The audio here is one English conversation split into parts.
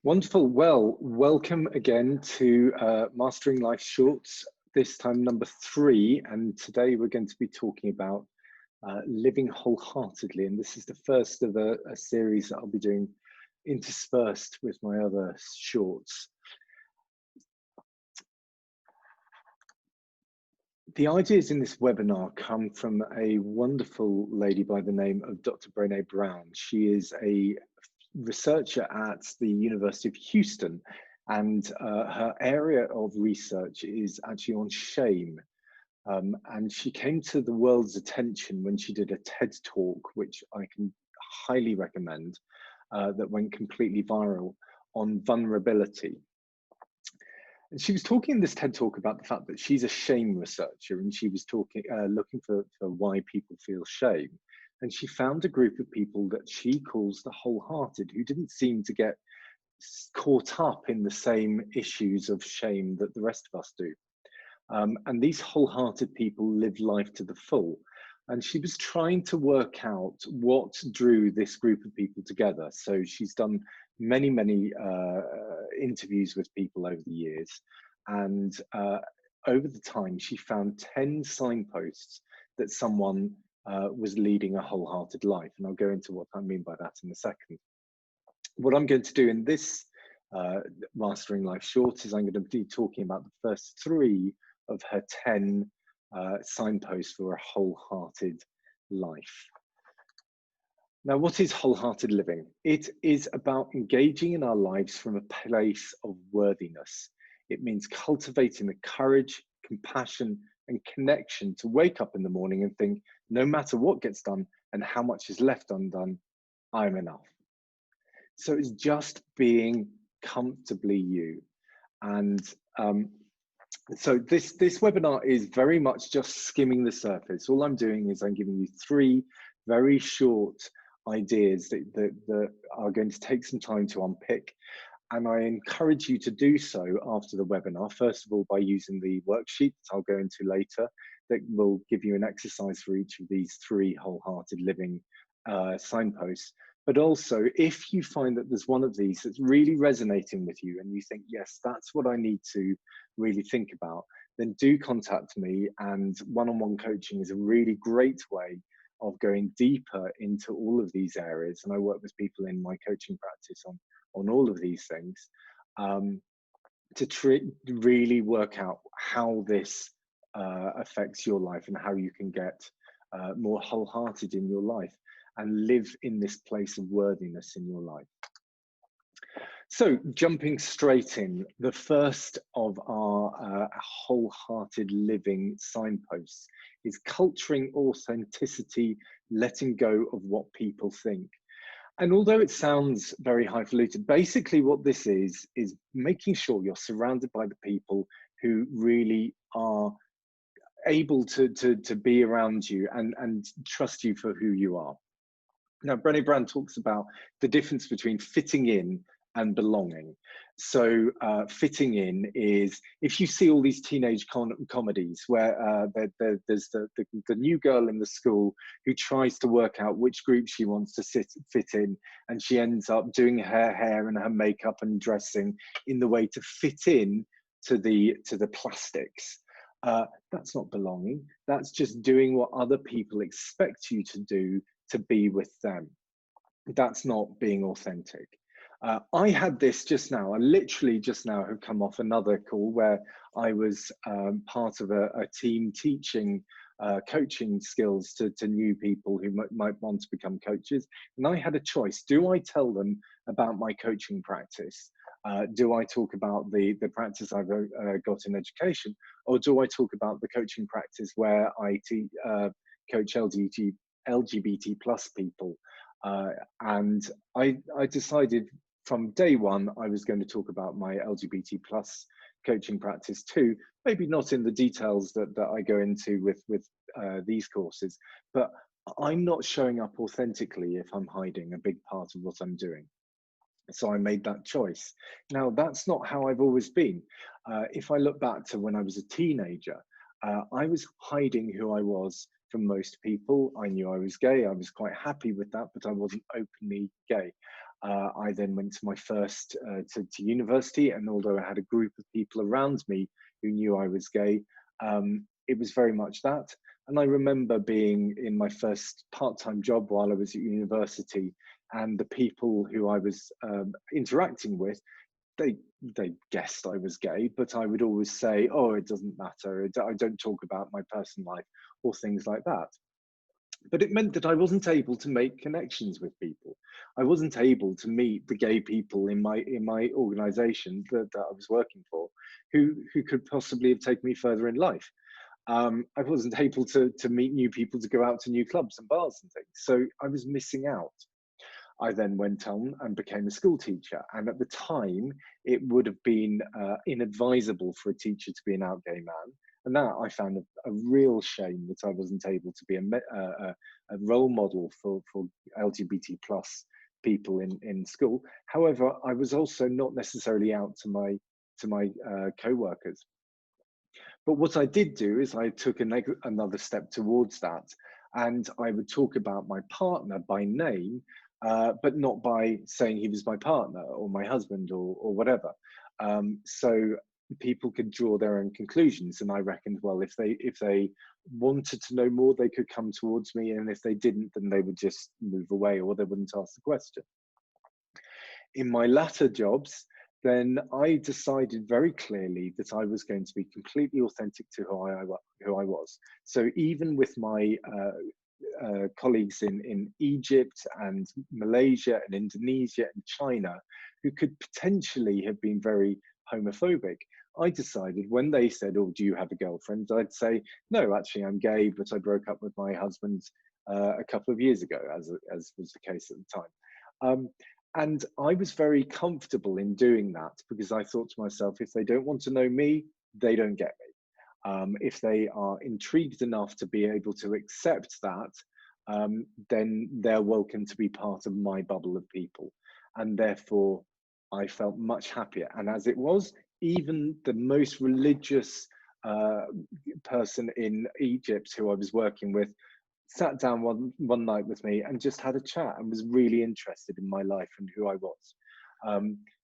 Wonderful. Well, welcome again to Mastering Life Shorts, this time number 3. And today we're going to be talking about living wholeheartedly. And this is the first of a series that I'll be doing interspersed with my other shorts. The ideas in this webinar come from a wonderful lady by the name of Dr. Brene Brown. She is a researcher at the University of Houston, and her area of research is actually on shame. And she came to the world's attention when she did a TED talk, which I can highly recommend, that went completely viral, on vulnerability. And she was talking in this TED talk about the fact that she's a shame researcher, and she was looking for why people feel shame. And she found a group of people that she calls the wholehearted, who didn't seem to get caught up in the same issues of shame that the rest of us do. And these wholehearted people live life to the full. And she was trying to work out what drew this group of people together. So she's done many interviews with people over the years. And over the time, she found 10 signposts that someone was leading a wholehearted life. And I'll go into what I mean by that in a second. What I'm going to do in this Mastering Life Short is I'm going to be talking about the first 3 of her 10 signposts for a wholehearted life. Now, what is wholehearted living? It is about engaging in our lives from a place of worthiness. It means cultivating the courage, compassion, and connection to wake up in the morning and think, no matter what gets done and how much is left undone, I'm enough. So it's just being comfortably you. And so this webinar is very much just skimming the surface. All I'm doing is I'm giving you 3 very short ideas that are going to take some time to unpick. And I encourage you to do so after the webinar, first of all, by using the worksheet that I'll go into later, that will give you an exercise for each of these 3 wholehearted living signposts. But also, if you find that there's one of these that's really resonating with you and you think, yes, that's what I need to really think about, then do contact me. And one-on-one coaching is a really great way of going deeper into all of these areas. And I work with people in my coaching practice on all of these things to really work out how this affects your life and how you can get more wholehearted in your life and live in this place of worthiness in your life. So jumping straight in, the first of our wholehearted living signposts is culturing authenticity, letting go of what people think. And although it sounds very highfalutin, basically what this is making sure you're surrounded by the people who really are able to be around you and trust you for who you are. Now, Brene Brown talks about the difference between fitting in and belonging. So fitting in is, if you see all these teenage comedies where there's the new girl in the school who tries to work out which group she wants to fit in, and she ends up doing her hair and her makeup and dressing in the way to fit in to the plastics. That's not belonging. That's just doing what other people expect you to do to be with them. That's not being authentic. I had this just now. I literally just now have come off another call where I was part of a team teaching coaching skills to new people who might want to become coaches. And I had a choice. Do I tell them about my coaching practice? Do I talk about the practice I've got in education? Or do I talk about the coaching practice where I coach LGBT plus people? And I decided from day one I was going to talk about my LGBT plus coaching practice too, maybe not in the details that I go into with these courses, but I'm not showing up authentically if I'm hiding a big part of what I'm doing. So I made that choice. Now, that's not how I've always been. If I look back to when I was a teenager, I was hiding who I was from most people. I knew I was gay. I was quite happy with that, but I wasn't openly gay. I then went to my first to university, and although I had a group of people around me who knew I was gay, it was very much that. And I remember being in my first part-time job while I was at university, and the people who I was interacting with, they guessed I was gay, but I would always say, "Oh, it doesn't matter. I don't talk about my personal life," or things like that. But it meant that I wasn't able to make connections with people. I wasn't able to meet the gay people in my organisation that I was working for, who could possibly have taken me further in life. I wasn't able to meet new people, to go out to new clubs and bars and things. So I was missing out. I then went on and became a school teacher. And at the time, it would have been inadvisable for a teacher to be an out gay man. And that I found a real shame that I wasn't able to be a role model for LGBT plus people in school. However, I was also not necessarily out to my co-workers. But what I did do is I took another step towards that, and I would talk about my partner by name, but not by saying he was my partner or my husband or whatever. So people could draw their own conclusions, and I reckoned, well, if they wanted to know more, they could come towards me, and if they didn't, then they would just move away or they wouldn't ask the question. In my latter jobs, then I decided very clearly that I was going to be completely authentic to who I was. So even with my colleagues in Egypt and Malaysia and Indonesia and China, who could potentially have been very homophobic, I decided when they said, "Oh, do you have a girlfriend?" I'd say, "No, actually, I'm gay, but I broke up with my husband a couple of years ago," as was the case at the time. And I was very comfortable in doing that because I thought to myself, if they don't want to know me, they don't get me. If they are intrigued enough to be able to accept that, then they're welcome to be part of my bubble of people. And therefore, I felt much happier. And as it was, even the most religious person in Egypt who I was working with sat down one night with me and just had a chat and was really interested in my life and who I was.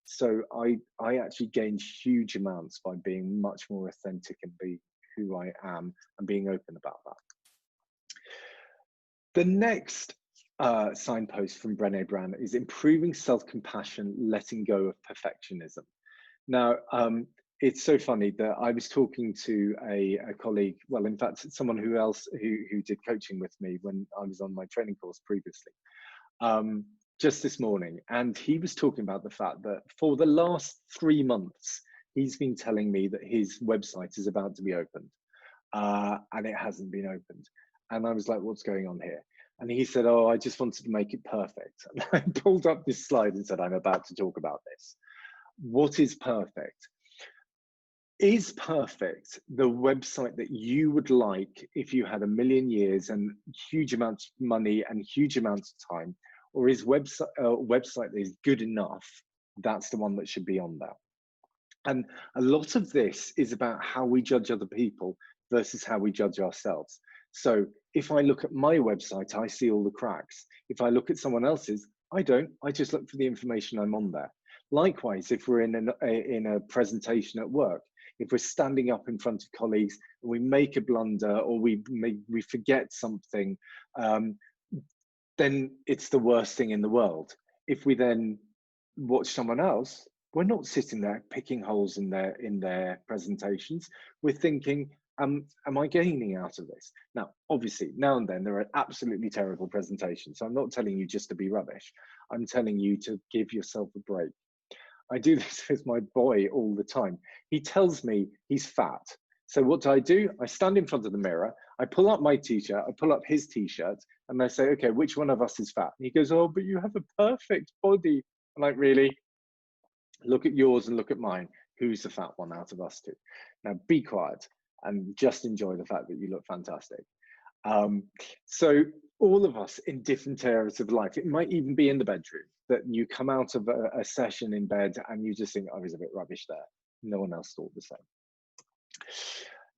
So I actually gained huge amounts by being much more authentic and be who I am and being open about that. The next signpost from Brene Brown is improving self-compassion, letting go of perfectionism. Now, it's so funny that I was talking to a colleague, well, in fact, someone who did coaching with me when I was on my training course previously, just this morning. And he was talking about the fact that for the last 3 months, he's been telling me that his website is about to be opened, and it hasn't been opened. And I was like, what's going on here? And he said, oh, I just wanted to make it perfect. And I pulled up this slide and said, I'm about to talk about this. What is perfect? Is perfect the website that you would like if you had 1 million years and huge amounts of money and huge amounts of time? Or is website that is good enough, that's the one that should be on there? And a lot of this is about how we judge other people versus how we judge ourselves. So if I look at my website, I see all the cracks. If I look at someone else's, I don't. I just look for the information I'm on there. Likewise, if we're in a presentation at work, if we're standing up in front of colleagues and we make a blunder or we forget something, then it's the worst thing in the world. If we then watch someone else, we're not sitting there picking holes in their presentations. We're thinking, am I gaining out of this? Now, obviously, now and then there are absolutely terrible presentations. So I'm not telling you just to be rubbish. I'm telling you to give yourself a break. I do this with my boy all the time. He tells me he's fat. So what do? I stand in front of the mirror, I pull up my t-shirt, I pull up his t-shirt, and I say, okay, which one of us is fat? And he goes, oh, but you have a perfect body. I'm like, really? Look at yours and look at mine. Who's the fat one out of us two? Now be quiet and just enjoy the fact that you look fantastic. So all of us in different areas of life, it might even be in the bedroom, that you come out of a session in bed and you just think, I was a bit rubbish there. No one else thought the same.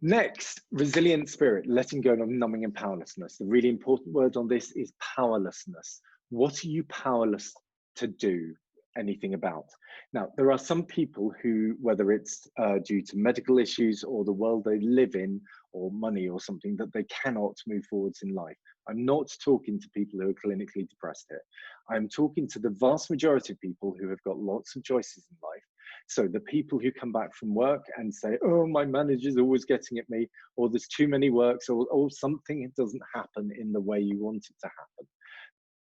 Next, resilient spirit, letting go of numbing and powerlessness. The really important word on this is powerlessness. What are you powerless to do anything about. Now, there are some people who, whether it's due to medical issues or the world they live in or money or something, that they cannot move forwards in life. I'm not talking to people who are clinically depressed here. I'm talking to the vast majority of people who have got lots of choices in life. So the people who come back from work and say, oh, my manager's always getting at me, or there's too many works, or something doesn't happen in the way you want it to happen.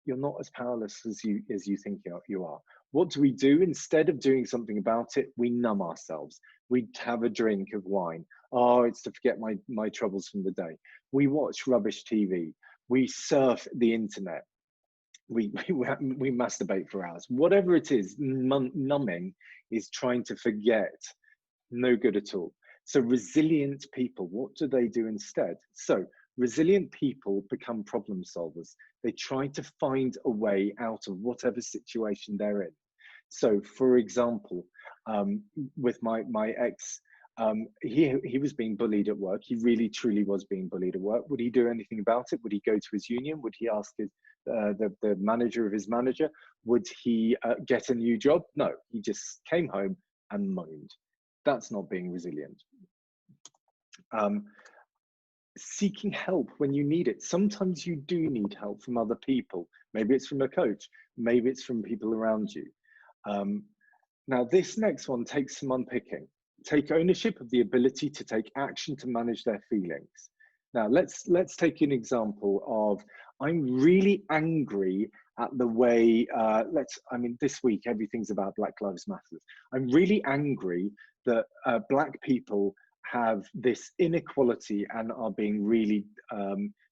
You're not as powerless as you think you are. What do we do? Instead of doing something about it, we numb ourselves. We have a drink of wine. Oh, it's to forget my troubles from the day. We watch rubbish TV. We surf the internet. We masturbate for hours. Whatever it is, numbing is trying to forget. No good at all. So resilient people, what do they do instead? So resilient people become problem solvers. They try to find a way out of whatever situation they're in. So for example, with my ex, he was being bullied at work. He really truly was being bullied at work. Would he do anything about it? Would he go to his union? Would he ask the manager of his manager? Would he get a new job? No, he just came home and moaned. That's not being resilient. Seeking help when you need it. Sometimes you do need help from other people. Maybe it's from a coach. Maybe it's from people around you. Now, this next one takes some unpicking. Take ownership of the ability to take action to manage their feelings. Now, let's take an example of, I'm really angry at the way, this week, everything's about Black Lives Matter. I'm really angry that Black people have this inequality and are being really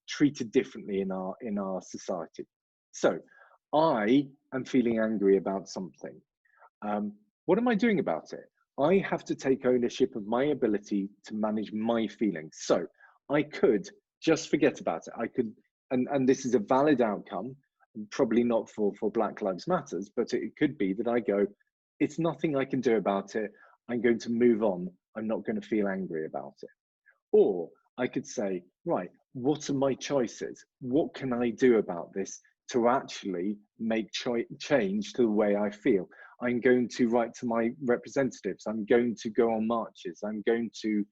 treated differently in our society. So I am feeling angry about something. What am I doing about it? I have to take ownership of my ability to manage my feelings. So I could just forget about it. I could, and this is a valid outcome, probably not for Black Lives Matters, but it could be that I go, it's nothing I can do about it. I'm going to move on. I'm not going to feel angry about it. Or I could say, right, what are my choices? What can I do about this to actually make change to the way I feel? I'm going to write to my representatives. I'm going to go on marches. I'm going to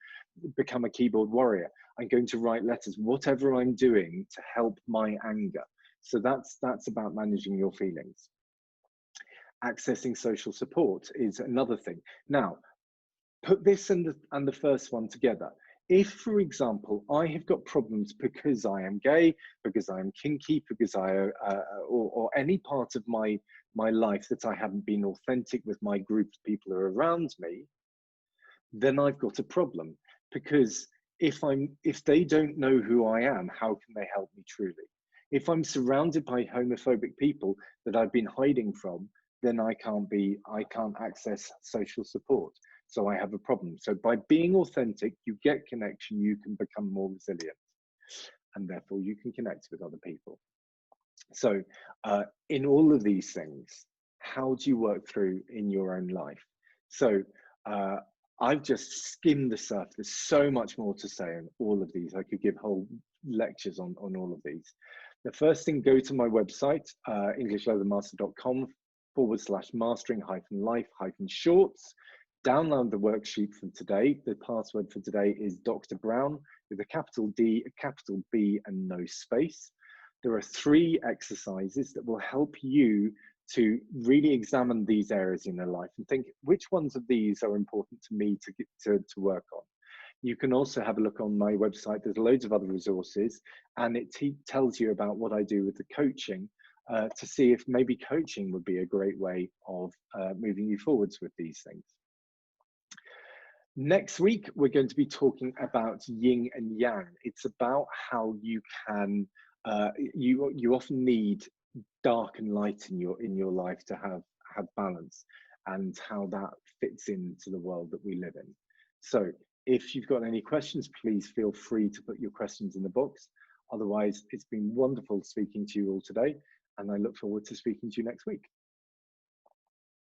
become a keyboard warrior. I'm going to write letters, whatever I'm doing to help my anger. So that's about managing your feelings. Accessing social support is another thing. Now, put this and the first one together. If, for example, I have got problems because I am gay, because I am kinky, because or any part of my life that I haven't been authentic with my group of people who are around me, then I've got a problem. Because if they don't know who I am, how can they help me truly? If I'm surrounded by homophobic people that I've been hiding from, then I can't access social support. So I have a problem. So by being authentic, you get connection, you can become more resilient, and therefore you can connect with other people. So in all of these things, how do you work through in your own life? So I've just skimmed the surface. There's so much more to say on all of these. I could give whole lectures on all of these. The first thing, go to my website, englishleathermaster.com/mastering-life-shorts. Download the worksheet from today. The password for today is Dr. Brown with a capital D, a capital B, and no space. There are 3 exercises that will help you to really examine these areas in your life and think, which ones of these are important to me to work on? You can also have a look on my website. There's loads of other resources, and it tells you about what I do with the coaching to see if maybe coaching would be a great way of moving you forwards with these things. Next week, we're going to be talking about yin and yang. It's about how you can, you often need dark and light in your life to have balance, and how that fits into the world that we live in. So if you've got any questions, please feel free to put your questions in the box. Otherwise, it's been wonderful speaking to you all today, and I look forward to speaking to you next week.